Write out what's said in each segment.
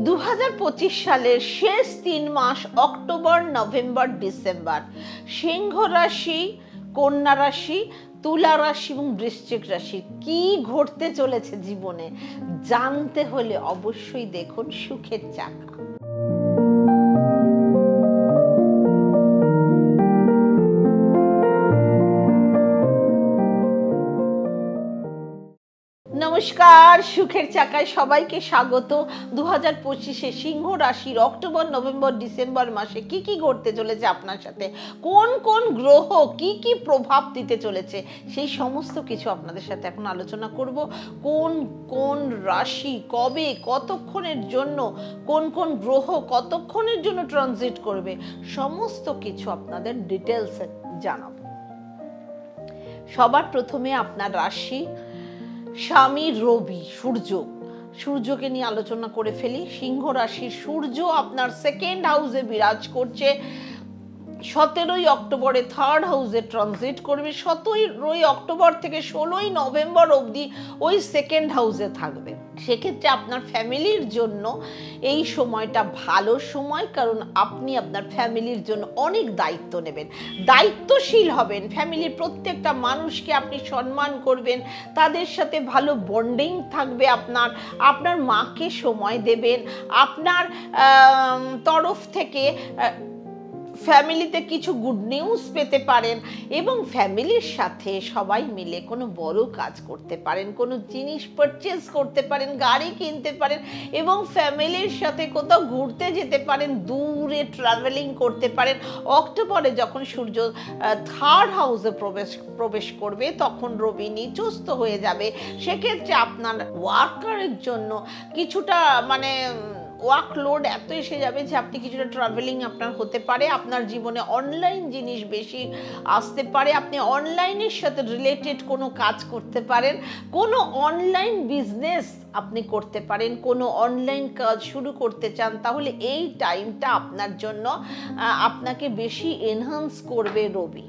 2025 সালের শেষ 3 মাস October, November, December সিংহ রাশি, কন্যা রাশি, তুলা রাশি এবং বৃশ্চিক রাশি কি ঘটতে চলেছে জীবনে জানতে হলে অবশ্যই দেখুন সুখের চাকা। নমস্কার, সুখের চাকায় সবাইকে স্বাগত। 2025-এ সিংহ রাশির অক্টোবর, নভেম্বর, ডিসেম্বর মাসে কি কি ঘটতে চলেছে আপনার সাথে, কোন কোন গ্রহ কি কি প্রভাব দিতে চলেছে, সেই সমস্ত কিছু আপনাদের সাথে এখন আলোচনা করব। কোন কোন রাশি কবে কতক্ষণের জন্য, কোন কোন গ্রহ কতক্ষণের জন্য ট্রানজিট করবে, সমস্ত কিছু আপনাদের ডিটেলসে জানাবো। সবার প্রথমে আপনার রাশি স্বামী রবি, সূর্যকে নিয়ে আলোচনা করে ফেলি। সিংহ রাশির সূর্য আপনার সেকেন্ড হাউসে বিরাজ করছে। 17ই অক্টোবরে থার্ড হাউসে ট্রানজিট করবে। 17ই অক্টোবর থেকে 16ই নভেম্বর অবধি ওই সেকেন্ড হাউসে থাকবে। সেক্ষেত্রে আপনার ফ্যামিলির জন্য এই সময়টা ভালো সময়, কারণ আপনি আপনার ফ্যামিলির জন্য অনেক দায়িত্ব নেবেন, দায়িত্বশীল হবেন। ফ্যামিলির প্রত্যেকটা মানুষকে আপনি সম্মান করবেন, তাদের সাথে ভালো বন্ডিং থাকবে। আপনার মাকে সময় দেবেন। আপনার তরফ থেকে ফ্যামিলিতে কিছু গুড নিউজ পেতে পারেন এবং ফ্যামিলির সাথে সবাই মিলে কোনো বড় কাজ করতে পারেন, কোনো জিনিস পারচেজ করতে পারেন, গাড়ি কিনতে পারেন এবং ফ্যামিলির সাথে কোথাও ঘুরতে যেতে পারেন, দূরে ট্রাভেলিং করতে পারেন। অক্টোবরে যখন সূর্য থার্ড হাউসে প্রবেশ করবে তখন রবি নিচস্থ হয়ে যাবে। সেক্ষেত্রে আপনার ওয়ার্কারের জন্য কিছুটা ওয়ার্কলোড এত এসে যাবে যে আপনি কিছুটা ট্রাভেলিং আপনার হতে পারে। আপনার জীবনে অনলাইন জিনিস বেশি আসতে পারে। আপনি অনলাইনের সাথে রিলেটেড কোনো কাজ করতে পারেন, কোনো অনলাইন বিজনেস আপনি করতে পারেন, কোনো অনলাইন কাজ শুরু করতে চান, তাহলে এই টাইমটা আপনার জন্য আপনাকে বেশি এনহান্স করবে রবি।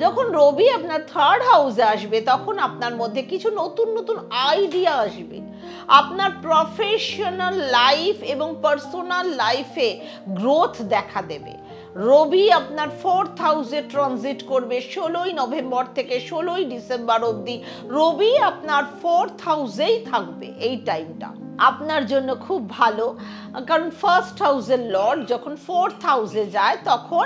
যখন রবি আপনার থার্ড হাউসে আসবে তখন আপনার মধ্যে কিছু নতুন নতুন আইডিয়া আসবে। আপনার প্রফেশনাল লাইফ এবং পার্সোনাল লাইফে গ্রোথ দেখা দেবে। রবি আপনার ফোর্থ হাউসে ট্রানজিট করবে 16ই নভেম্বর থেকে 16ই ডিসেম্বর অবধি। রবি আপনার ফোর্থ হাউসেই থাকবে। এই টাইমটা আপনার জন্য খুব ভালো, কারণ ফার্স্ট হাউসের লর্ড যখন ফোর্থ হাউসে যায় তখন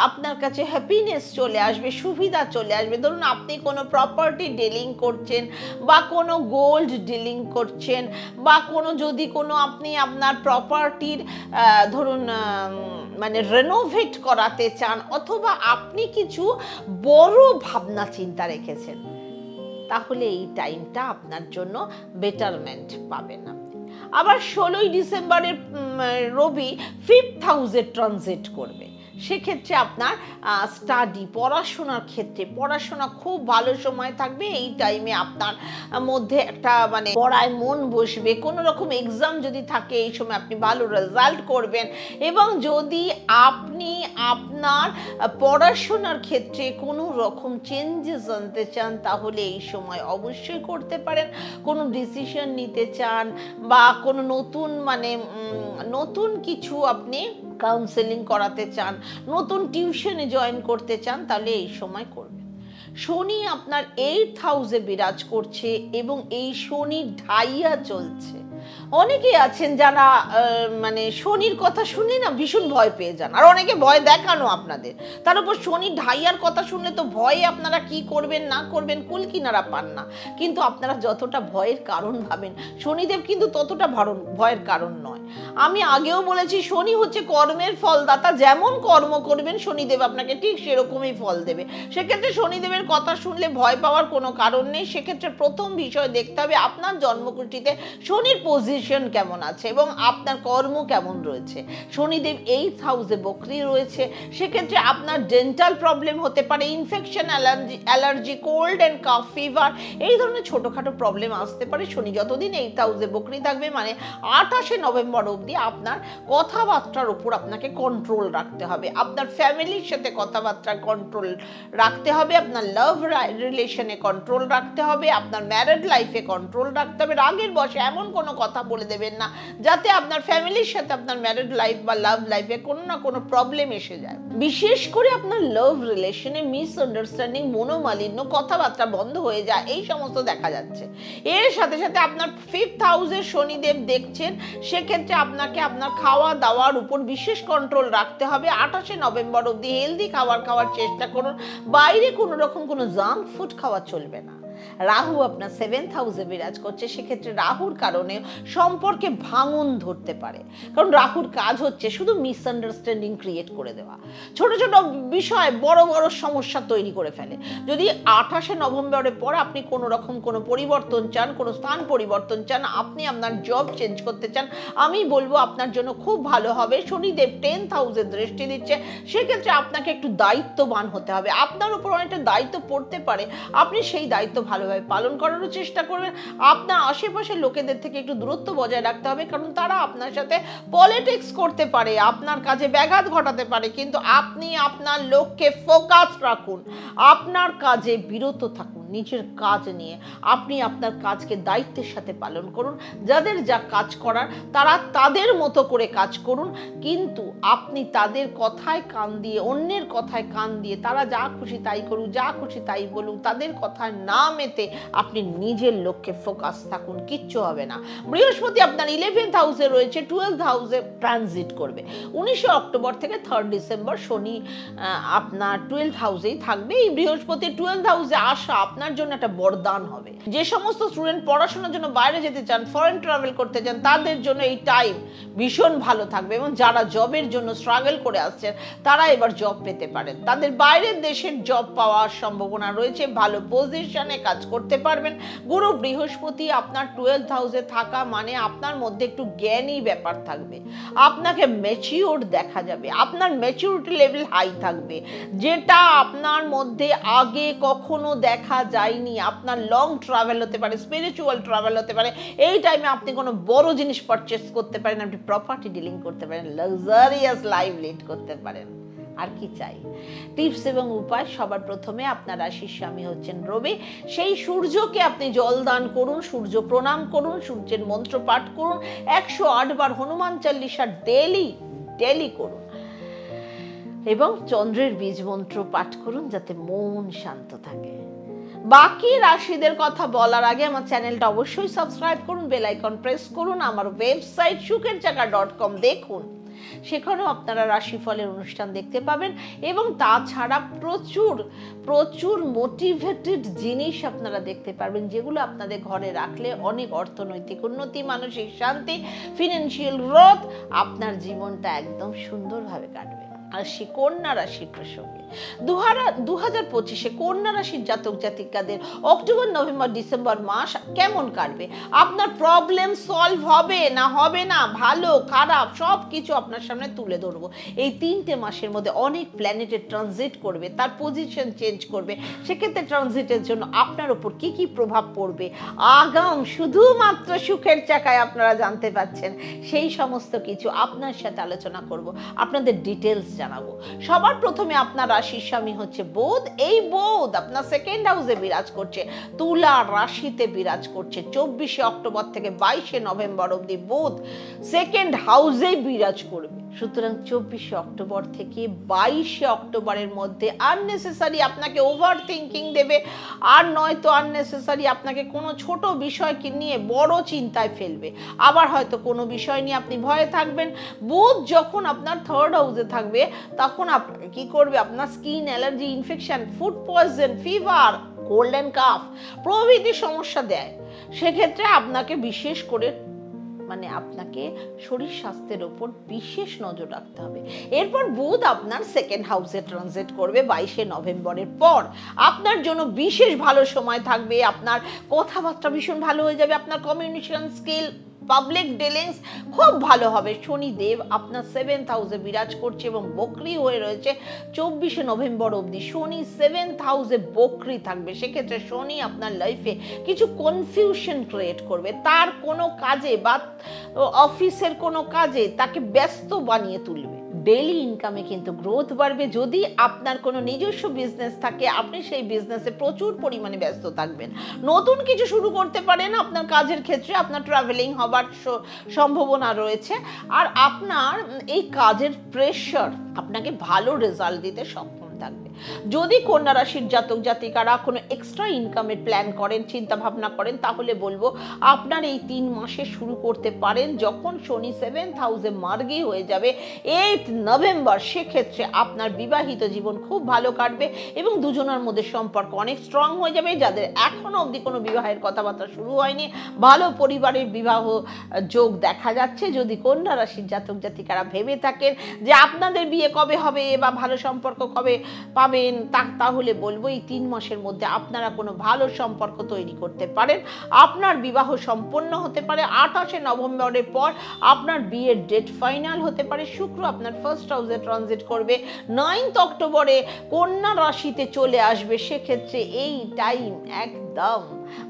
আপনার কাছে হ্যাপিনেস চলে আসবে, সুবিধা চলে আসবে। ধরুন আপনি কোনো প্রপার্টি ডিলিং করছেন বা কোনো গোল্ড ডিলিং করছেন বা যদি আপনি আপনার প্রপার্টির ধরুন রেনোভেট করাতে চান, অথবা আপনি কিছু বড় ভাবনা চিন্তা রেখেছেন, তাহলে এই টাইমটা আপনার জন্য বেটারমেন্ট পাবেন আপনি। আবার 16ই ডিসেম্বরের রবি ফিফথ হাউসে ট্রানজিট করবে। সেক্ষেত্রে আপনার স্টাডি, পড়াশোনার ক্ষেত্রে পড়াশোনা খুব ভালো সময় থাকবে। এই টাইমে আপনার মধ্যে একটা পড়ায় মন বসবে। কোনো রকম এক্সাম যদি থাকে এই সময় আপনি ভালো রেজাল্ট করবেন। এবং যদি আপনি আপনার পড়াশোনার ক্ষেত্রে কোনো রকম চেঞ্জেস আনতে চান তাহলে এই সময় অবশ্যই করতে পারেন। কোনো ডিসিশন নিতে চান বা কোনো নতুন কিছু আপনি কাউন্সেলিং করাতে চান, নতুন টিউশনে জয়েন করতে চান, তাহলে এই সময় করবেন। শনি আপনার এইথ হাউসে বিরাজ করছে এবং এই শনি ঢাইয়া চলছে। অনেকে আছেন যারা শনির কথা শুনে না ভীষণ ভয় পেয়ে যান, আর অনেকে ভয় দেখানো আপনাদের। তার উপর শনি ঢাইয়ার কথা শুনলে তো ভয়ে আপনারা কি করবেন না করবেন কুল কিনারা পান না। কিন্তু আপনারা যতটা ভয়ের কারণ ভাবেন শনিদেব কিন্তু ততটা ভয়ের কারণ নয়। আমি আগেও বলেছি শনি হচ্ছে কর্মের ফলদাতা, যেমন কর্ম করবেন শনিদেব আপনাকে ঠিক সেরকমই ফল দেবে। সেক্ষেত্রে শনিদেবের কথা শুনলে ভয় পাওয়ার কোনো কারণ নেই। সেক্ষেত্রে প্রথম বিষয় দেখতে হবে আপনার জন্মকুষ্ঠিতে শনির পজিশন কেমন আছে এবং আপনার কর্ম কেমন রয়েছে। শনিদেব এইথ হাউসে বক্রি রয়েছে। সেক্ষেত্রে আপনার ডেন্টাল প্রবলেম হতে পারে, infection, allergy, cold and calf, fever, এই ধরনের ছোটোখাটো প্রবলেম আসতে পারে। শনি যতদিন এইথ হাউসে বক্রি থাকবে 28শে নভেম্বর অবধি আপনার কথাবার্তার উপর আপনাকে কন্ট্রোল রাখতে হবে। আপনার ফ্যামিলির সাথে কথাবার্তা কন্ট্রোল রাখতে হবে, আপনার লাভ রিলেশনে কন্ট্রোল রাখতে হবে, আপনার ম্যারিড লাইফে কন্ট্রোল রাখতে হবে। রাগের বশে এমন কোনো কথা বলে দেবেন না, যাতে আপনার ফ্যামিলির সাথে আপনার ম্যারিড লাইফ বা লাভ লাইফে কোনো না কোনো প্রবলেম এসে যায়। বিশেষ করে আপনার লাভ রিলেশনে মিসআন্ডারস্ট্যান্ডিং, মনোমালিন্য, কথাবার্তা বন্ধ হয়ে যায়, এই সমস্ত দেখা যাচ্ছে। এর সাথে সাথে আপনার 5th হাউসে শনিদেব দেখছেন, সেক্ষেত্রে আপনাকে আপনার খাওয়া দাওয়ার উপর বিশেষ কন্ট্রোল রাখতে হবে। 28শে নভেম্বর অবধি হেলদি খাবার খাওয়ার চেষ্টা করুন, বাইরে কোনো রকম কোনো জাঙ্ক ফুড খাওয়া চলবে না। রাহু আপনার 7th হাউসে বিরাজ করছে, সেক্ষেত্রে রাহুর কারণে সম্পর্কে ভাঙন ধরতে পারে, কারণ রাহুর কাজ হচ্ছে শুধু মিসআন্ডারস্ট্যান্ডিং ক্রিয়েট করে দেওয়া, ছোট ছোট বিষয় বড় বড় সমস্যা তৈরি করে ফেলে। যদি 28শে নভেম্বরের পর আপনি কোনো রকম কোনো পরিবর্তন চান, কোনো স্থান পরিবর্তন চান, আপনি আপনার জব চেঞ্জ করতে চান, আমি বলবো আপনার জন্য খুব ভালো হবে। শনিদেব 10th হাউসে দৃষ্টি দিচ্ছে, সেক্ষেত্রে আপনাকে একটু দায়িত্ববান হতে হবে, আপনার উপর অনেকটা দায়িত্ব পড়তে পারে, আপনি সেই দায়িত্ব ভালোভাবে পালন করারও চেষ্টা করবেন। আপনার আশেপাশের লোকেদের থেকে একটু দূরত্ব বজায় রাখতে হবে, কারণ তারা আপনার সাথে পলিটিক্স করতে পারে, আপনার কাজে ব্যাঘাত ঘটাতে পারে, কিন্তু আপনি আপনার লক্ষ্যে ফোকাস রাখুন, আপনার কাজে বিরত থাকুন, নিজের কাজ নিয়ে আপনি আপনার কাজকে দায়িত্বের সাথে পালন করুন। যাদের যা কাজ করার তারা তাদের মতো করে কাজ করুন, কিন্তু আপনি তাদের কথায় কান দিয়ে, অন্যের কথায় কান দিয়ে, তারা যা খুশি তাই করুক, যা খুশি তাই বলুক, তাদের কথায় না মেতে আপনি নিজের লক্ষ্যে ফোকাস থাকুন, কিচ্ছু হবে না। বৃহস্পতি আপনার 11th হাউসে রয়েছে, 12th হাউসে ট্রানজিট করবে। 19শে অক্টোবর থেকে 3rd ডিসেম্বর শনি আপনার 12th হাউসেই থাকবে। এই বৃহস্পতি 12th হাউসে আসা আপনার জন্য একটা বরদান হবে। যে সমস্ত স্টুডেন্ট পড়াশোনার জন্য বাইরে যেতে চান, ফরেন ট্রাভেল করতে চান, তাদের জন্য এই টাইম ভীষণ ভালো থাকবে, এবং যারা জবের জন্য স্ট্রাগল করে আসছেন তারা এবার জব পেতে পারেন, তাদের বাইরের দেশের জব পাওয়ার সম্ভাবনা রয়েছে, ভালো পজিশনে কাজ করতে পারবেন। গুরু বৃহস্পতি আপনার 12th হাউসে থাকা মানে আপনার মধ্যে একটু জ্ঞানী ব্যাপার থাকবে, আপনাকে ম্যাচিওর দেখা যাবে, আপনার ম্যাচুরিটি লেভেল হাই থাকবে, যেটা আপনার মধ্যে আগে কখনো দেখা যায়নি। আপনার লং ট্রাভেল হতে পারে, স্পিরিচুয়াল ট্রাভেল হতে পারে, এই টাইমে আপনি কোনো বড় জিনিস পারচেস করতে পারেন, আপনি প্রপার্টি ডিলিং করতে পারেন, লাক্সারিয়াস লাইফ লিড করতে পারেন। আর কি চাই? টিপস এবং উপায়, সবার প্রথমে আপনার রাশির স্বামী হচ্ছেন রবি, সেই সূর্যকে আপনি জল দান করুন, সূর্য প্রণাম করুন, সূর্যের মন্ত্র পাঠ করুন, 108 বার হনুমান চালিসা ডেলি করুন, এবং চন্দ্রের বীজ মন্ত্র পাঠ করুন, যাতে মন শান্ত থাকে। বাকি রাশিদের কথা বলার আগে আমার চ্যানেলটা অবশ্যই সাবস্ক্রাইব করুন, বেল আইকন প্রেস করুন, আমার ওয়েবসাইট sukherchakar.com দেখুন, সেখানেও আপনারা রাশিফলের অনুষ্ঠান দেখতে পাবেন, এবং তাছাড়া প্রচুর মোটিভেটেড জিনিস আপনারা দেখতে পারবেন, যেগুলো আপনাদের ঘরে রাখলে অনেক অর্থনৈতিক উন্নতি, মানসিক শান্তি, ফিনান্সিয়াল গ্রোথ, আপনার জীবনটা একদম সুন্দরভাবে কাটবে। আসি কন্যা রাশির প্রসঙ্গে। 2025-এ কন্যা রাশির জাতক জাতিকাদের অক্টোবর, নভেম্বর, ডিসেম্বর মাস কেমন কাটবে? আপনার প্রবলেম সলভ হবে না, ভালো খারাপ সব কিছু আপনার সামনে তুলে ধরবো। এই 3টে মাসের মধ্যে অনেক প্ল্যানেটের ট্রানজিট করবে, তার পজিশন চেঞ্জ করবে, সেক্ষেত্রে ট্রানজিটের জন্য আপনার উপর কি কি প্রভাব পড়বে আগাম শুধুমাত্র সুখের চাকায় আপনারা জানতে পাচ্ছেন। সেই সমস্ত কিছু আপনার সাথে আলোচনা করব, আপনাদের ডিটেলস জানাবো। সবার প্রথমে আপনার রাশির স্বামী হচ্ছে বুধ। এই বুধ আপনার 2nd হাউসে বিরাজ করছে, তুলা রাশিতে বিরাজ করছে। 24শে অক্টোবর থেকে 22শে নভেম্বর অবধি বুধ 2nd হাউসেই বিরাজ করবে। সুতরাং 24শে অক্টোবর থেকে 22শে অক্টোবরের মধ্যে আননেসেসারি আপনাকে ওভার থিঙ্কিং দেবে, আর নয়তো আননেসেসারি আপনাকে কোনো ছোট বিষয়কে নিয়ে বড় চিন্তায় ফেলবে, আবার হয়তো কোনো বিষয় নিয়ে আপনি ভয়ে থাকবেন। বুধ যখন আপনার 3rd হাউসে থাকবে, তখন আপনাকে কি করবে? আপনার skin allergy, infection, food poison, fever, cold and calf প্রভৃতি সমস্যা দেয়। সেক্ষেত্রে আপনাকে বিশেষ করে আপনাকে শরীর স্বাস্থ্যের উপর বিশেষ নজর রাখতে হবে। এরপর বুধ আপনার 2nd হাউসে ট্রানজিট করবে 22শে নভেম্বরের পর। আপনার জন্য বিশেষ ভালো সময় থাকবে, আপনার কথাবার্তা ভীষণ ভালো হয়ে যাবে, আপনার কমিউনিকেশন স্কিল, পাবলিক ডিলিংস খুব ভালো হবে। শনিদেব আপনার 7th হাউসে বিরাজ করছে এবং বকরি হয়ে রয়েছে 24শে নভেম্বর অবধি। শনি 7th হাউসে বকরি থাকবে, সেক্ষেত্রে শনি আপনার লাইফে কিছু কনফিউশন ক্রিয়েট করবে, তার কোনো কাজে বা অফিসের কোনো কাজে তাকে ব্যস্ত বানিয়ে তুলবে, ডেইলি ইনকামে কিন্তু গ্রোথ বাড়বে। যদি আপনার কোনো নিজস্ব বিজনেস থাকে, আপনি সেই বিজনেসে প্রচুর পরিমাণে ব্যস্ত থাকবেন। নতুন কিছু শুরু করতে পারেন আপনার কাজের ক্ষেত্রে, আপনার ট্রাভেলিং হবার সম্ভাবনা রয়েছে। আর আপনার এই কাজের প্রেশার আপনাকে ভালো রেজাল্ট দিতে সক্ষম থাকবে। যদি কন্যা রাশির জাতক জাতিকারা কোনো এক্সট্রা ইনকামের প্ল্যান করেন, চিন্তা ভাবনা করেন, তাহলে বলবো আপনার এই 3 মাসে শুরু করতে পারেন যখন শনি 7th হাউসে মার্গী হয়ে যাবে 8 নভেম্বর। সেক্ষেত্রে আপনার বিবাহিত জীবন খুব ভালো কাটবে এবং দুজনের মধ্যে সম্পর্ক অনেক স্ট্রং হয়ে যাবে। যাদের এখনো অবধি কোনো বিবাহের কথাবার্তা শুরু হয়নি, ভালো পরিবারের বিবাহ যোগ দেখা যাচ্ছে। যদি কন্যা রাশির জাতক জাতিকারা ভেবে থাকেন যে আপনাদের বিয়ে কবে হবে বা ভালো সম্পর্ক কবে পাবেন, তাহলে বলবো এই 3 মাসের মধ্যে আপনারা কোনো ভালো সম্পর্ক তৈরি করতে পারেন। আপনার বিবাহ সম্পন্ন হতে পারে। 28 নভেম্বরের পর আপনার বিয়ের ডেট ফাইনাল হতে পারে। শুক্র আপনার ফার্স্ট হাউসে ট্রানজিট করবে। 9th অক্টোবরে কন্যা রাশিতে চলে আসবে। সেক্ষেত্রে এই টাইম একদম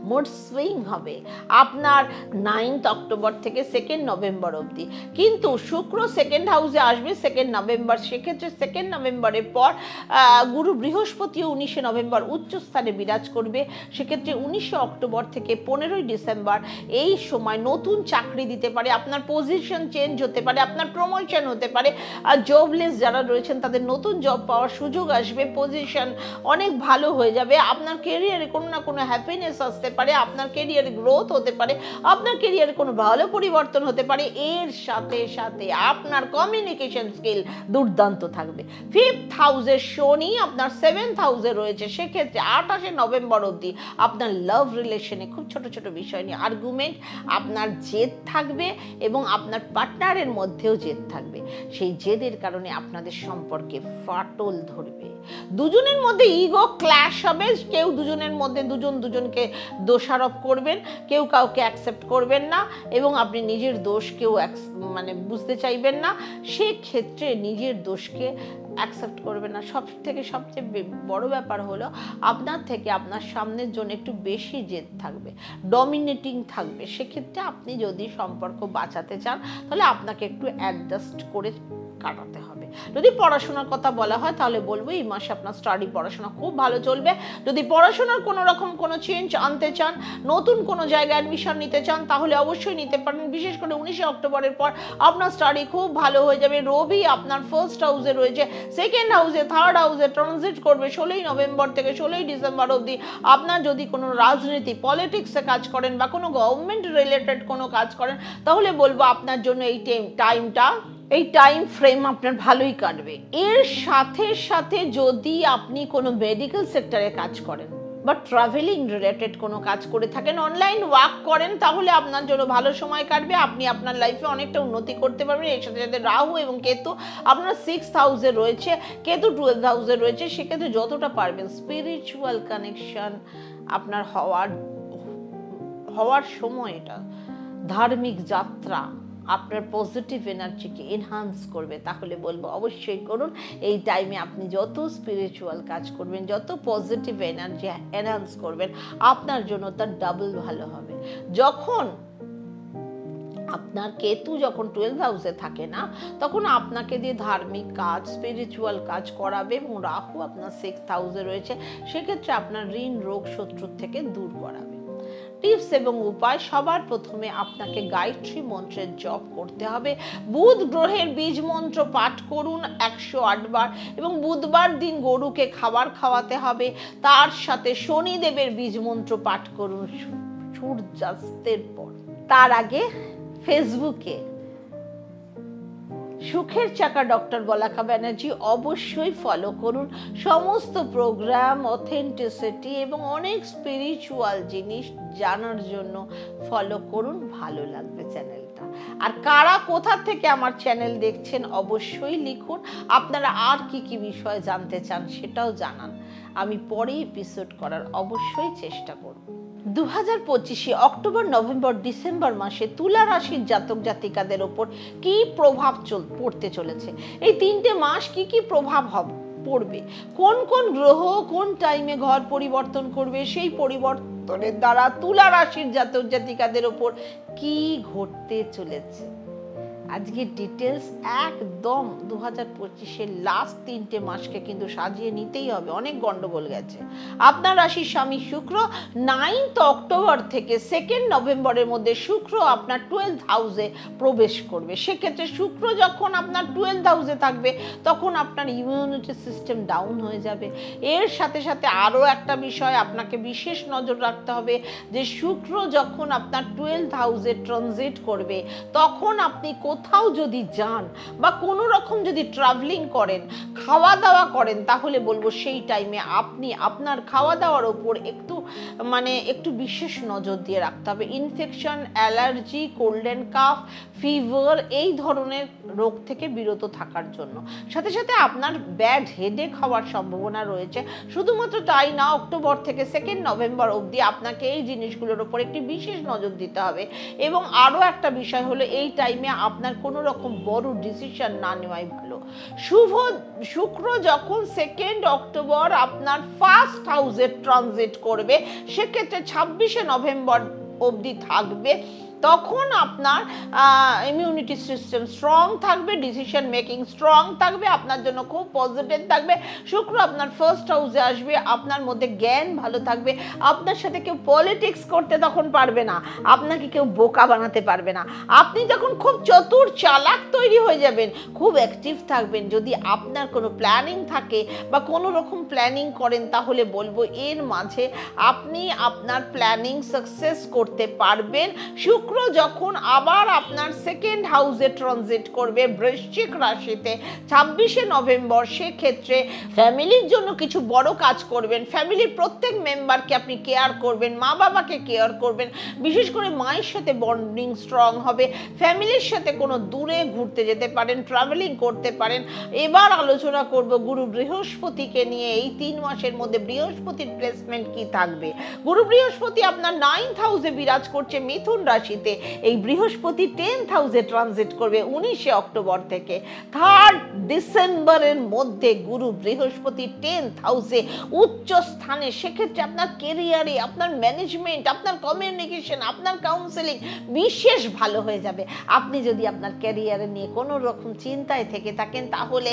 মুড সুইং হবে আপনার 9th অক্টোবর থেকে 2nd নভেম্বর অবধি। কিন্তু শুক্র 2nd হাউসে আসবে 2nd নভেম্বর। সেক্ষেত্রে 2nd নভেম্বরের পর গুরু বৃহস্পতিও 19 নভেম্বর উচ্চ স্থানে বিরাজ করবে। সেক্ষেত্রে 19 অক্টোবর থেকে 15 ডিসেম্বর এই সময় নতুন চাকরি দিতে পারে, আপনার পজিশন চেঞ্জ হতে পারে, আপনার প্রমোশন হতে পারে। আর জবলেস যারা রয়েছেন তাদের নতুন জব পাওয়ার সুযোগ আসবে, পজিশন অনেক ভালো হয়ে যাবে। আপনার কেরিয়ারে কোনো না কোনো হ্যাপিনেস আসতে পারে, আপনার কেরিয়ারে গ্রোথ হতে পারে, আপনার কেরিয়ারে কোনো ভালো পরিবর্তন হতে পারে। এর সাথে সাথে আপনার কমিউনিকেশন স্কিল দুর্দান্ত থাকবে। 5th হাউসে শনি আপনার 7th হাউসে রয়েছে। সেক্ষেত্রে 28 নভেম্বর অবধি আপনার লাভ রিলেশনে খুব ছোট ছোট বিষয় নিয়ে আর্গুমেন্ট, আপনার জেদ থাকবে এবং আপনার পার্টনারের মধ্যেও জেদ থাকবে। সেই জেদের কারণে আপনাদের সম্পর্কে ফাটল ধরবে, দুজনের মধ্যে ইগো ক্ল্যাশ হবে। কেউ দুজনের মধ্যে দুজনকে দোষারোপ করবেন, কেউ কাউকে অ্যাকসেপ্ট করবেন না এবং আপনি নিজের দোষ কেউ বুঝতে চাইবেন না। সেক্ষেত্রে নিজের দোষকে অ্যাকসেপ্ট করবেন না। সবচেয়ে বড় ব্যাপার হলো আপনার থেকে আপনার সামনের জন্য একটু বেশি জেদ থাকবে, ডমিনেটিং থাকবে। সেক্ষেত্রে আপনি যদি সম্পর্ক বাঁচাতে চান তাহলে আপনাকে একটু অ্যাডজাস্ট করে কাটাতে হবে। যদি পড়াশোনার কথা বলা হয় তাহলে বলবো এই মাসে আপনার পড়াশোনা খুব ভালো চলবে। যদি পড়াশোনার কোনো রকম কোনো চেঞ্জ আনতে চান, নতুন কোনো জায়গায় অ্যাডমিশন নিতে চান, তাহলে অবশ্যই নিতে পারেন। বিশেষ করে 19 অক্টোবরের পর আপনার স্টাডি খুব ভালো হয়ে যাবে। রবি আপনার ফার্স্ট হাউসে রয়েছে, 2nd হাউসে, 3rd হাউসে ট্রানজিট করবে 16 নভেম্বর থেকে 16 ডিসেম্বর অবধি। আপনার যদি কোনো রাজনীতি পলিটিক্সে কাজ করেন বা কোনো গভর্নমেন্ট রিলেটেড কোনো কাজ করেন তাহলে বলবো আপনার জন্য এই টাইম ফ্রেম আপনার ভালোই কাটবে। এর সাথে সাথে যদি আপনি কোনো মেডিকেল সেক্টরে কাজ করেন বা ট্রাভেলিং রিলেটেড কোনো কাজ করে থাকেন, অনলাইন ওয়ার্ক করেন, তাহলে আপনার জন্য ভালো সময় কাটবে। আপনি আপনার লাইফে অনেকটা উন্নতি করতে পারবেন। এর সাথে সাথে রাহু এবং কেতু আপনার 6th হাউসে রয়েছে, কেতু 12th হাউসে রয়েছে। সেক্ষেত্রে যতটা পারবেন স্পিরিচুয়াল কানেকশন আপনার হওয়ার সময়, এটা ধার্মিক যাত্রা আপনার পজিটিভ এনার্জিকে এনহান্স করবে। তাহলে বলবো অবশ্যই করুন। এই টাইমে আপনি যত স্পিরিচুয়াল কাজ করবেন, যত পজিটিভ এনার্জি এনহান্স করবেন, আপনার জন্য তার ডাবল ভালো হবে। যখন আপনার কেতু 12th হাউসে থাকে না, তখন আপনাকে দিয়ে ধার্মিক কাজ, স্পিরিচুয়াল কাজ করাবে এবং রাহু আপনার 6th হাউসে রয়েছে। সেক্ষেত্রে আপনার ঋণ, রোগ, শত্রুর থেকে দূর করাবে। টিপস এবং উপায়, সবার প্রথমে আপনাকে গায়ত্রী মন্ত্রের জপ করতে হবে। বুধ গ্রহের বীজ মন্ত্র পাঠ করুন 108 বার এবং বুধবার দিন গরুকে খাবার খাওয়াতে হবে। তার সাথে শনিদেবের বীজ মন্ত্র পাঠ করুন সূর্যাস্তের পর। তার আগে ফেসবুকে সুখের চাকা ডক্টর বলাকা ব্যানার্জি অবশ্যই ফলো করুন। সমস্ত প্রোগ্রাম, অথেন্টিসিটি এবং অনেক স্পিরিচুয়াল জিনিস জানার জন্য ফলো করুন। ভালো লাগবে চ্যানেলটা। আর কারা কোথা থেকে আমার চ্যানেল দেখছেন অবশ্যই লিখুন। আপনারা আর কি কি বিষয় জানতে চান সেটাও জানান। আমি পরে এপিসোড করার অবশ্যই চেষ্টা করব। 2025 অক্টোবর, নভেম্বর, ডিসেম্বর মাসে তুলা রাশির জাতক জাতিকাদের ওপর কি প্রভাব পড়তে চলেছে, এই 3টে মাস কি কি প্রভাব পড়বে, কোন কোন গ্রহ কোন টাইমে ঘর পরিবর্তন করবে, সেই পরিবর্তনের দ্বারা তুলা রাশির জাতক জাতিকাদের ওপর কি ঘটতে চলেছে আজকে ডিটেলস একদম 2025-এর লাস্ট 3টে মাসকে কিন্তু সাজিয়ে নিতেই হবে, অনেক গন্ডগোল গেছে। আপনার রাশির স্বামী শুক্র 9th অক্টোবর থেকে 2nd নভেম্বরের মধ্যে শুক্র আপনার 12th হাউসে প্রবেশ করবে। সেক্ষেত্রে শুক্র যখন আপনার 12th হাউসে থাকবে তখন আপনার ইমিউনিটি সিস্টেম ডাউন হয়ে যাবে। এর সাথে সাথে আরও একটা বিষয় আপনাকে বিশেষ নজর রাখতে হবে যে শুক্র যখন আপনার 12th হাউসে ট্রানজিট করবে তখন আপনি কোথাও যদি যান বা কোনো রকম যদি ট্রাভেলিং করেন, খাওয়া দাওয়া করেন, তাহলে বলবো সেই টাইমে আপনি আপনার খাওয়া দাওয়ার ওপর একটু বিশেষ নজর দিয়ে রাখতে হবে। Infection, allergy, cold and calf, fever এই ধরনের রোগ থেকে বিরত থাকার জন্য। সাথে সাথে আপনার ব্যাড হেডেক হওয়ার সম্ভাবনা রয়েছে। শুধুমাত্র তাই না, অক্টোবর থেকে 2nd নভেম্বর অবধি আপনাকে এই জিনিসগুলোর ওপর একটি বিশেষ নজর দিতে হবে। এবং আরও একটা বিষয় হলো এই টাইমে আপনার কোনো রকম বড় ডিসিশন না নেওয়াই ভালো। শুক্র যখন 2nd অক্টোবর আপনার 1st হাউসে ট্রানজিট করবে, সেক্ষেত্রে 26শে নভেম্বর অবধি থাকবে, তখন আপনার ইমিউনিটি সিস্টেম স্ট্রং থাকবে, ডিসিশন মেকিং স্ট্রং থাকবে, আপনার জন্য খুব পজিটিভ থাকবে। শুক্র আপনার 1st হাউসে আসবে, আপনার মধ্যে জ্ঞান ভালো থাকবে, আপনার সাথে কেউ পলিটিক্স করতে তখন পারবে না, আপনাকে কেউ বোকা বানাতে পারবে না। আপনি তখন খুব চতুর চালাক তৈরি হয়ে যাবেন, খুব অ্যাক্টিভ থাকবেন। যদি আপনার কোনো প্ল্যানিং থাকে বা কোনো রকম প্ল্যানিং করেন, তাহলে বলবো এর মাঝে আপনি আপনার প্ল্যানিং সাকসেস করতে পারবেন। শুক্র যখন আবার আপনার 2nd হাউসে ট্রানজিট করবে বৃশ্চিক রাশিতে 26শে নভেম্বর, সেক্ষেত্রে ফ্যামিলির জন্য কিছু বড় কাজ করবেন। ফ্যামিলির প্রত্যেক মেম্বারকে আপনি কেয়ার করবেন, মা বাবাকে কেয়ার করবেন, বিশেষ করে মায়ের সাথে বন্ডিং স্ট্রং হবে। ফ্যামিলির সাথে কোনো দূরে ঘুরতে যেতে পারেন, ট্রাভেলিং করতে পারেন। এবার আলোচনা করব গুরু বৃহস্পতিকে নিয়ে। এই 3 মাসের মধ্যে বৃহস্পতির প্লেসমেন্ট কি থাকবে। গুরু বৃহস্পতি আপনার 9th হাউসে বিরাজ করছে মিথুন রাশিতে। এই বৃহস্পতি 10th হাউসে ট্রানজিট করবে 19শে অক্টোবর থেকে। 3rd ডিসেম্বরের মধ্যে গুরু বৃহস্পতি 10th হাউসে উচ্চ স্থানে। সেক্ষেত্রে আপনার কেরিয়ারে, আপনার ম্যানেজমেন্ট, আপনার কমিউনিকেশন, আপনার কাউন্সেলিং বিশেষ ভালো হয়ে যাবে। আপনি যদি আপনার ক্যারিয়ারে নিয়ে কোনো রকম চিন্তায় থেকে থাকেন, তাহলে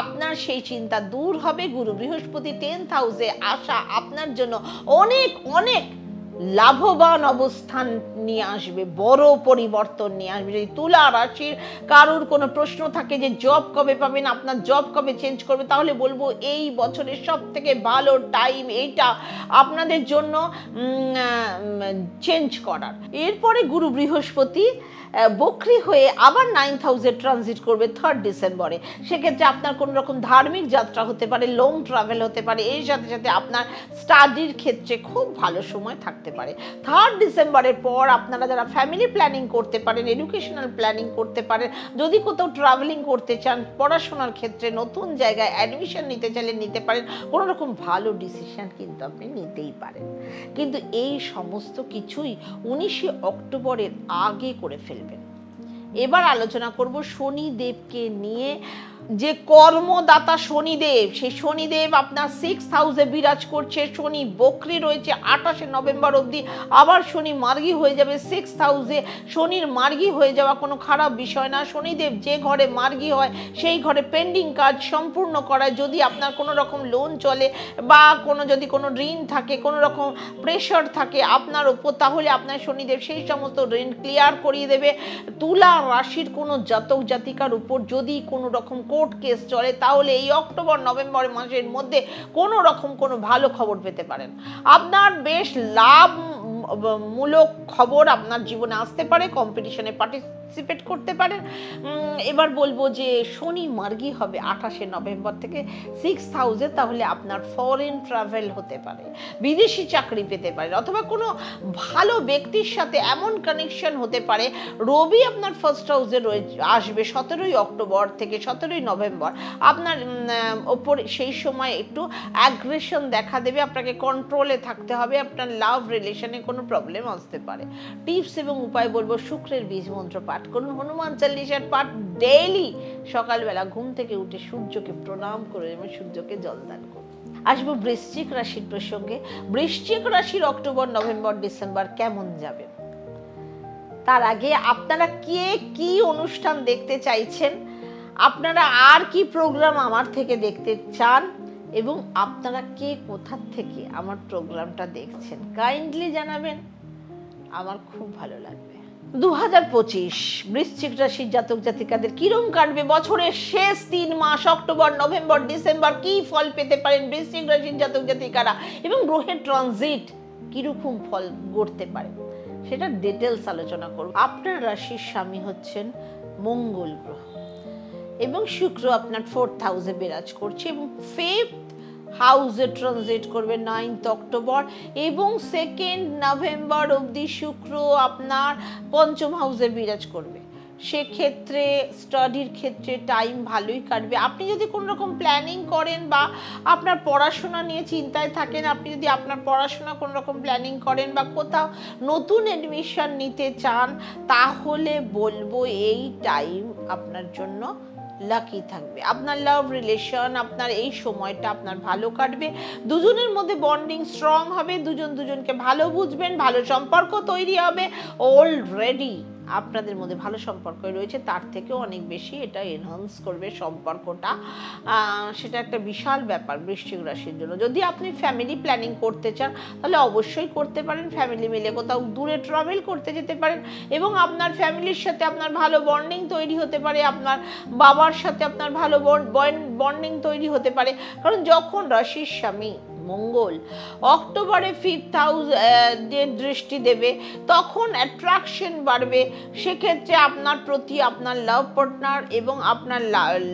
আপনার সেই চিন্তা দূর হবে। গুরু বৃহস্পতি 10th হাউসে আসা আপনার জন্য অনেক অনেক লাভবান অবস্থান নিয়ে আসবে, বড় পরিবর্তন নিয়ে আসবে। যদি তুলা রাশির কারুর কোনো প্রশ্ন থাকে যে জব কবে পাবেন, আপনার জব কবে চেঞ্জ করবে, তাহলে বলবো এই বছরের সব থেকে ভালো টাইম এইটা আপনাদের জন্য চেঞ্জ করার। এরপরে গুরু বৃহস্পতি বক্রি হয়ে আবার 9th হাউসে ট্রানজিট করবে 3rd ডিসেম্বরে। সেক্ষেত্রে আপনার কোনো রকম ধার্মিক যাত্রা হতে পারে, লং ট্রাভেল হতে পারে, এর সাথে সাথে আপনার স্টাডির ক্ষেত্রে খুব ভালো সময় থাকতে পারে। 3rd ডিসেম্বরের পর আপনারা যারা ফ্যামিলি প্ল্যানিং করতে পারেন, এডুকেশনাল প্ল্যানিং করতে পারেন, যদি কোথাও ট্রাভেলিং করতে চান, পড়াশোনার ক্ষেত্রে নতুন জায়গায় অ্যাডমিশন নিতে চাইলে নিতে পারেন, কোনো রকম ভালো ডিসিশন কিন্তু আপনি নিতেই পারেন। কিন্তু এই সমস্ত কিছুই 19শে অক্টোবরের আগে করে ফেলবেন। এবার আলোচনা করব শনিদেবকে নিয়ে। যে কর্মদাতা শনিদেব, সেই শনিদেব আপনার 6th হাউসে বিরাজ করছে। শনি বক্রি রয়েছে 28শে নভেম্বর অবধি। আবার শনি মার্গী হয়ে যাবে 6th হাউসে। শনির মার্গী হয়ে যাওয়া কোনো খারাপ বিষয় না। শনিদেব যে ঘরে মার্গী হয় সেই ঘরে পেন্ডিং কাজ সম্পূর্ণ করায়। যদি আপনার কোনো রকম লোন চলে বা যদি কোনো ঋণ থাকে, কোনো রকম প্রেশার থাকে আপনার ওপর, তাহলে আপনার শনিদেব সেই সমস্ত ঋণ ক্লিয়ার করিয়ে দেবে। তুলা রাশির কোনো জাতক জাতিকার উপর যদি কোনো রকম কোর্ট কেস চলে, তাহলে এই অক্টোবর নভেম্বর মাসের মধ্যে কোনো রকম কোনো ভালো খবর পেতে পারেন। আপনার বেশ লাভ মূলক খবর আপনার জীবনে আসতে পারে, কম্পিটিশনে পার্টিসিপেট করতে পারেন। এবার বলবো যে শনি মার্গী হবে 28শে নভেম্বর থেকে 6th হাউসে, তাহলে আপনার ফরেন ট্রাভেল হতে পারে, বিদেশি চাকরি পেতে পারে, অথবা কোনো ভালো ব্যক্তির সাথে এমন কানেকশন হতে পারে। রবি আপনার 1st হাউসে আসবে 17ই অক্টোবর থেকে 17ই নভেম্বর। আপনার ওপর সেই সময় একটু অ্যাগ্রেশন দেখা দেবে, আপনাকে কন্ট্রোলে থাকতে হবে, আপনার লাভ রিলেশনে কোনো প্রবলেম আসতে পারে। টিপস এবং উপায় বলবো, শুক্রের বীজ মন্ত্র পাঠ করুন, হনুমান চালিসার পাঠ ডেইলি সকালবেলা ঘুম থেকে উঠে সূর্যকে প্রণাম করে এবং সূর্যকে জল দান করুন। আসবো বৃশ্চিক রাশির প্রসঙ্গে। বৃশ্চিক রাশির অক্টোবর নভেম্বর ডিসেম্বর কেমন যাবে। তার আগে আপনারা কে কি অনুষ্ঠান দেখতে চাইছেন, আপনারা আর কি প্রোগ্রাম আমার থেকে দেখতে চান, এবং আপনারা কে কোথা থেকে আমার প্রোগ্রামটা দেখছেন কাইন্ডলি জানাবেন, আমার খুব ভালো লাগবে। 2025 বৃশ্চিক রাশির জাতক জাতিকাদের কিরম কাটবে বছরের শেষ 3 মাস অক্টোবর নভেম্বর ডিসেম্বর, কি ফল পেতে পারেন বৃশ্চিক রাশির জাতক জাতিকারা, এবং গ্রহের ট্রানজিট কিরকম ফল গড়তে পারে সেটা ডিটেলস আলোচনা করব। আপনার রাশির স্বামী হচ্ছেন মঙ্গল গ্রহ এবং শুক্র আপনার 4th হাউসে বিরাজ করছে এবং 5th হাউসে ট্রানজিট করবে 9th অক্টোবর, এবং 2nd নভেম্বর অবধি শুক্র আপনার 5ম হাউসে বিরাজ করবে। সেক্ষেত্রে স্টাডির ক্ষেত্রে টাইম ভালোই কাটবে। আপনি যদি কোনো রকম প্ল্যানিং করেন বা আপনার পড়াশোনা নিয়ে চিন্তায় থাকেন, আপনি যদি আপনার পড়াশোনা কোনো রকম প্ল্যানিং করেন বা কোথাও নতুন অ্যাডমিশন নিতে চান, তাহলে বলবো এই টাইম আপনার জন্য লাকি থাকবে। আপনার লাভ রিলেশন, আপনার এই সময়টা আপনার ভালো কাটবে, দুজনের মধ্যে বন্ডিং স্ট্রং হবে, দুজন দুজনকে ভালো বুঝবেন, ভালো সম্পর্ক তৈরি হবে। অলরেডি আপনাদের মধ্যে ভালো সম্পর্ক রয়েছে, তার থেকেও অনেক বেশি এটা এনহান্স করবে সম্পর্কটা। সেটা একটা বিশাল ব্যাপার বৃশ্চিক রাশির জন্য। যদি আপনি ফ্যামিলি প্ল্যানিং করতে চান তাহলে অবশ্যই করতে পারেন, ফ্যামিলি মিলে কোথাও দূরে ট্রাভেল করতে যেতে পারেন এবং আপনার ফ্যামিলির সাথে আপনার ভালো বন্ডিং তৈরি হতে পারে, আপনার বাবার সাথে আপনার ভালো বন্ডিং তৈরি হতে পারে। কারণ যখন রাশির স্বামী মঙ্গল অক্টোবরে 5th হাউসে দৃষ্টি দেবে, তখন অ্যাট্রাকশন বাড়বে। সেক্ষেত্রে আপনার প্রতি আপনার লাভ পার্টনার এবং আপনার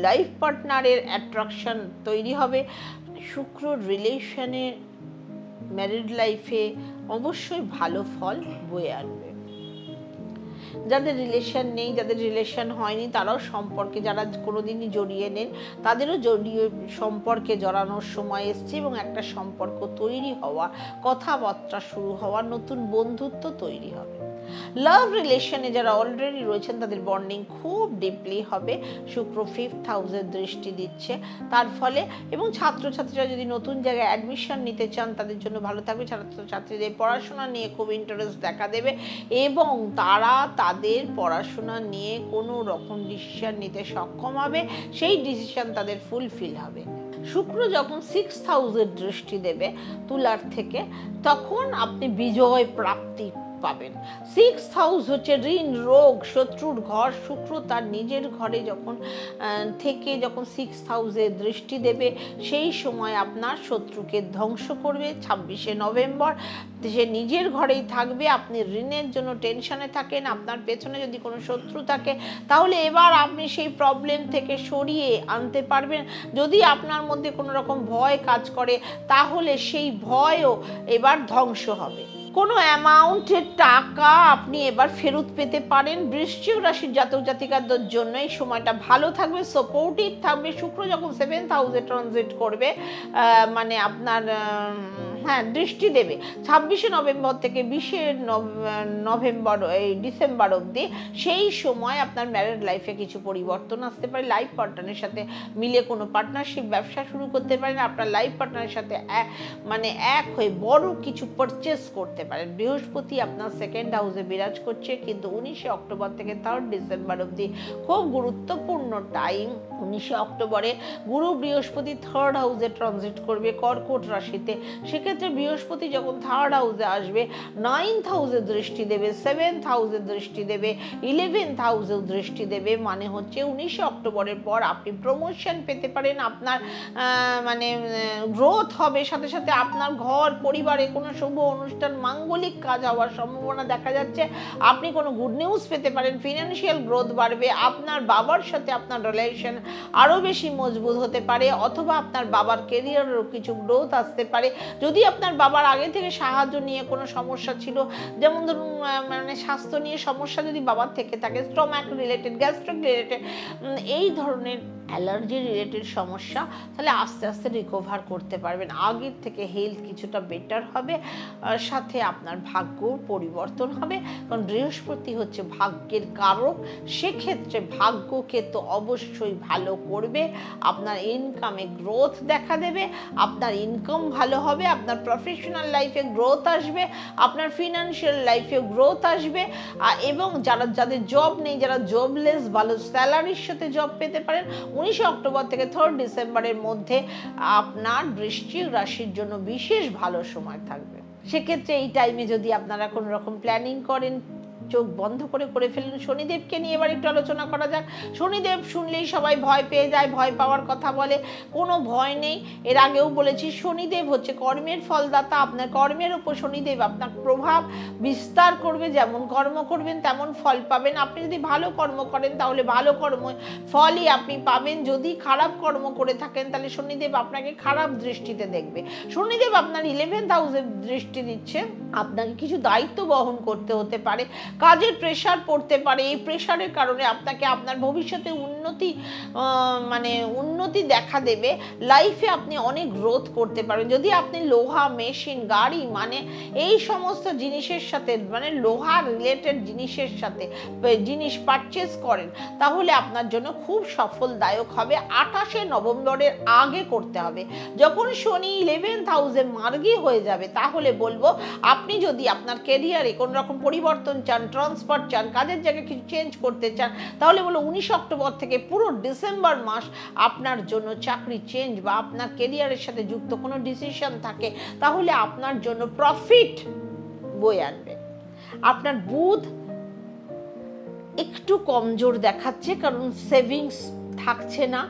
লাইফ পার্টনারের অ্যাট্রাকশন তৈরি হবে। শুক্র রিলেশনে, ম্যারিড লাইফে অবশ্যই ভালো ফল বয়ে আনবে। যাদের রিলেশন নেই, যাদের রিলেশন হয়নি, তারাও সম্পর্কে, যারা কোনোদিনই জড়িয়ে নেন তাদেরও সম্পর্কে জড়ানোর সময় এসছে এবং একটা সম্পর্ক তৈরি হওয়া, কথাবার্তা শুরু হওয়া, নতুন বন্ধুত্ব তৈরি হবে। লাভ রিলেশনে যারা অলরেডি রয়েছেন তাদের বন্ডিং খুব ডিপলি হবে। শুক্র 5th হাউসের দৃষ্টি দিচ্ছে তার ফলে, এবং ছাত্রছাত্রীরা যদি নতুন জায়গায় অ্যাডমিশন নিতে চান তাদের জন্য ভালো থাকবে। ছাত্রছাত্রীদের পড়াশোনা নিয়ে খুব ইন্টারেস্ট দেখা দেবে এবং তারা তাদের পড়াশোনা নিয়ে কোনো রকম ডিসিশন নিতে সক্ষম হবে, সেই ডিসিশন তাদের ফুলফিল হবে। শুক্র যখন 6th হাউসের দৃষ্টি দেবে তুলার থেকে, তখন আপনি বিজয় প্রাপ্তি পাবেন। 6th হাউস হচ্ছে ঋণ, রোগ, শত্রুর ঘর। শুক্র তার নিজের ঘরে যখন 6th হাউসে দৃষ্টি দেবে, সেই সময় আপনার শত্রুকে ধ্বংস করবে। 26শে নভেম্বর সে নিজের ঘরেই থাকবে। আপনি ঋণের জন্য টেনশনে থাকেন, আপনার পেছনে যদি কোনো শত্রু থাকে, তাহলে এবার আপনি সেই প্রবলেম থেকে সরিয়ে আনতে পারবেন। যদি আপনার মধ্যে কোনো রকম ভয় কাজ করে, তাহলে সেই ভয়ও এবার ধ্বংস হবে। কোনো অ্যামাউন্টের টাকা আপনি এবার ফেরত পেতে পারেন। বৃশ্চিক রাশির জাতক জাতিকাদের জন্য এই সময়টা ভালো থাকবে, সাপোর্টিভ থাকবে। শুক্র যখন 7th হাউসে ট্রানজিট করবে, মানে আপনার দৃষ্টি দেবে 26শে নভেম্বর থেকে 20শে নভেম্বর এই ডিসেম্বর অবধি, সেই সময় আপনার ম্যারিড লাইফে কিছু পরিবর্তন আসতে পারে। লাইফ পার্টনারের সাথে মিলে কোনো পার্টনারশিপ ব্যবসা শুরু করতে পারেন। আপনার লাইফ পার্টনারের সাথে এক হয়ে বড় কিছু পারচেস করতে পারেন। বৃহস্পতি আপনার 2nd হাউসে বিরাজ করছে, কিন্তু 19শে অক্টোবর থেকে 3rd ডিসেম্বর অবধি খুব গুরুত্বপূর্ণ টাইম। 19শে অক্টোবরে গুরু বৃহস্পতি 3rd হাউসে ট্রানজিট করবে কর্কট রাশিতে। সেক্ষেত্রে বৃহস্পতি যখন 3rd হাউসে আসবে, 9th হাউসে দৃষ্টি দেবে, 7th হাউসে দৃষ্টি দেবে, 11th হাউসেও দৃষ্টি দেবে। মানে হচ্ছে 19শে অক্টোবরের পর আপনি প্রমোশন পেতে পারেন, আপনার গ্রোথ হবে, সাথে সাথে আপনার ঘর পরিবারে কোনো শুভ অনুষ্ঠান, মাঙ্গলিক কাজ হওয়ার সম্ভাবনা দেখা যাচ্ছে। আপনি কোনো গুড নিউজ পেতে পারেন, ফিনান্সিয়াল গ্রোথ বাড়বে, আপনার বাবার সাথে আপনার রিলেশন আরও বেশি মজবুত হতে পারে, অথবা আপনার বাবার কেরিয়ারেরও কিছু গ্রোথ আসতে পারে। যদি আপনার বাবার আগে থেকে সাহায্য নিয়ে কোনো সমস্যা ছিল, যেমন ধরুন স্বাস্থ্য নিয়ে সমস্যা যদি বাবার থেকে থাকে, স্টমাক রিলেটেড, গ্যাস্ট্রিক রিলেটেড, এই ধরনের অ্যালার্জি রিলেটেড সমস্যা, তাহলে আস্তে আস্তে রিকভার করতে পারবেন। আগের থেকে হেলথ কিছুটা বেটার হবে, সাথে আপনার ভাগ্য পরিবর্তন হবে, কারণ বৃহস্পতি হচ্ছে ভাগ্যের কারক। সেক্ষেত্রে ভাগ্যকে তো অবশ্যই ভালো করবে, আপনার ইনকামে গ্রোথ দেখা দেবে, আপনার ইনকাম ভালো হবে, আপনার প্রফেশনাল লাইফে গ্রোথ আসবে, আপনার ফিনান্সিয়াল লাইফে গ্রোথ আসবে, এবং যাদের জব নেই, যারা জবলেস, ভালো স্যালারির সাথে জব পেতে পারেন। 19 অক্টোবর থেকে 3 ডিসেম্বরের মধ্যে আপনার বৃশ্চিক রাশির জন্য বিশেষ ভালো সময় থাকবে। সেক্ষেত্রে এই টাইমে যদি আপনারা কোনো রকম প্ল্যানিং করেন, চোখ বন্ধ করে ফেলুন। শনিদেবকে নিয়ে এবার একটু আলোচনা করা যাক। শনিদেব শুনলেই সবাই ভয় পেয়ে যায়, ভয় পাওয়ার কথা বলে। কোনো ভয় নেই। এর আগেও বলেছি, শনিদেব হচ্ছে কর্মের ফলদাতা। আপনার কর্মের উপর শনিদেব আপনার প্রভাব বিস্তার করবে। যেমন কর্ম করবেন তেমন ফল পাবেন। আপনি যদি ভালো কর্ম করেন তাহলে ভালো কর্ম ফলই আপনি পাবেন। যদি খারাপ কর্ম করে থাকেন তাহলে শনিদেব আপনাকে খারাপ দৃষ্টিতে দেখবে। শনিদেব আপনার 11th হাউসে দৃষ্টি দিচ্ছে। আপনাকে কিছু দায়িত্ব বহন করতে হতে পারে, কাজের প্রেশার পড়তে পারে। এই প্রেশারের কারণে আপনাকে আপনার ভবিষ্যতে উন্নতি দেখা দেবে। লাইফে আপনি অনেক গ্রোথ করতে পারবেন। যদি আপনি লোহা, মেশিন, গাড়ি এই সমস্ত জিনিসের সাথে লোহা রিলেটেড জিনিসের সাথে জিনিস পারচেস করেন, তাহলে আপনার জন্য খুব সফলদায়ক হবে। 28শে নভেম্বরের আগে করতে হবে। যখন শনি 11th হাউসে মার্গী হয়ে যাবে, তাহলে বলবো আপনি যদি আপনার ক্যারিয়ারে কোনো রকম পরিবর্তন চান, ট্রান্সফার চান, কাজের জায়গায় কিছু চেঞ্জ করতে চান, তাহলে বলো 19 অক্টোবর থেকে পুরো ডিসেম্বর মাস আপনার জন্য চাকরি চেঞ্জ বা আপনার ক্যারিয়ারের সাথে যুক্ত কোনো ডিসিশন থাকে, তাহলে আপনার জন্য প্রফিট বয়ে আনবে। আপনার বুধ একটু কমজোর দেখাচ্ছে, কারণ সেভিংস থাকছে না।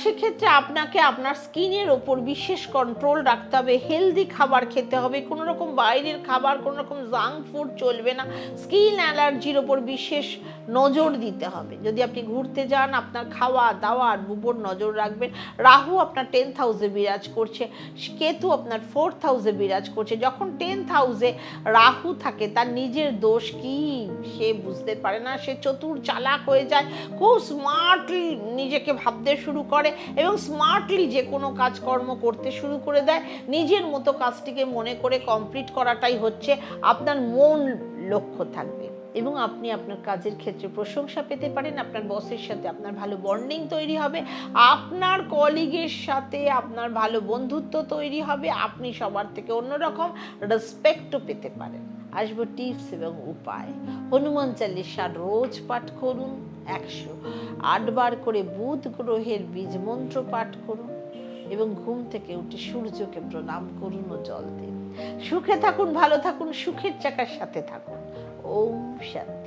সেক্ষেত্রে আপনাকে আপনার স্কিনের ওপর বিশেষ কন্ট্রোল রাখতে হবে। হেলদি খাবার খেতে হবে, কোনো রকম বাইরের খাবার, কোনো রকম জাঙ্ক ফুড চলবে না। স্কিন অ্যালার্জির ওপর বিশেষ নজর দিতে হবে। যদি আপনি ঘুরতে যান, আপনার খাওয়া দাওয়ার উপর নজর রাখবেন। রাহু আপনার 10th হাউসে বিরাজ করছে, কেতু আপনার 4th হাউসে বিরাজ করছে। যখন 10th হাউসে রাহু থাকে, তার নিজের দোষ কি সে বুঝতে পারে না। সে চতুর চালাক হয়ে যায়, খুব স্মার্টলি নিজেকে ভাবতে শুরু করে এবং স্মার্টলি যে কোনো কাজকর্ম করতে শুরু করে দেয়। নিজের মতো কাজটিকে মনে করে কমপ্লিট করাটাই হচ্ছে আপনার মূল লক্ষ্য থাকবে, এবং আপনি আপনার কাজের ক্ষেত্রে প্রশংসা পেতে পারেন। আপনার বসের সাথে আপনার ভালো বন্ডিং তৈরি হবে, আপনার কলিগের সাথে আপনার ভালো বন্ধুত্ব তৈরি হবে, আপনি সবার থেকে অন্যরকম রেসপেক্টও পেতে পারেন। আসবো টিপস এবং উপায়। হনুমান চালিসা রোজ পাঠ করুন, 108 বার করে বুধ গ্রহের বীজ মন্ত্র পাঠ করুন, এবং ঘুম থেকে উঠে সূর্যকে প্রণাম করুন ও জল দিন। সুখে থাকুন, ভালো থাকুন, সুখের চাকার সাথে থাকুন। ওম শান্তি।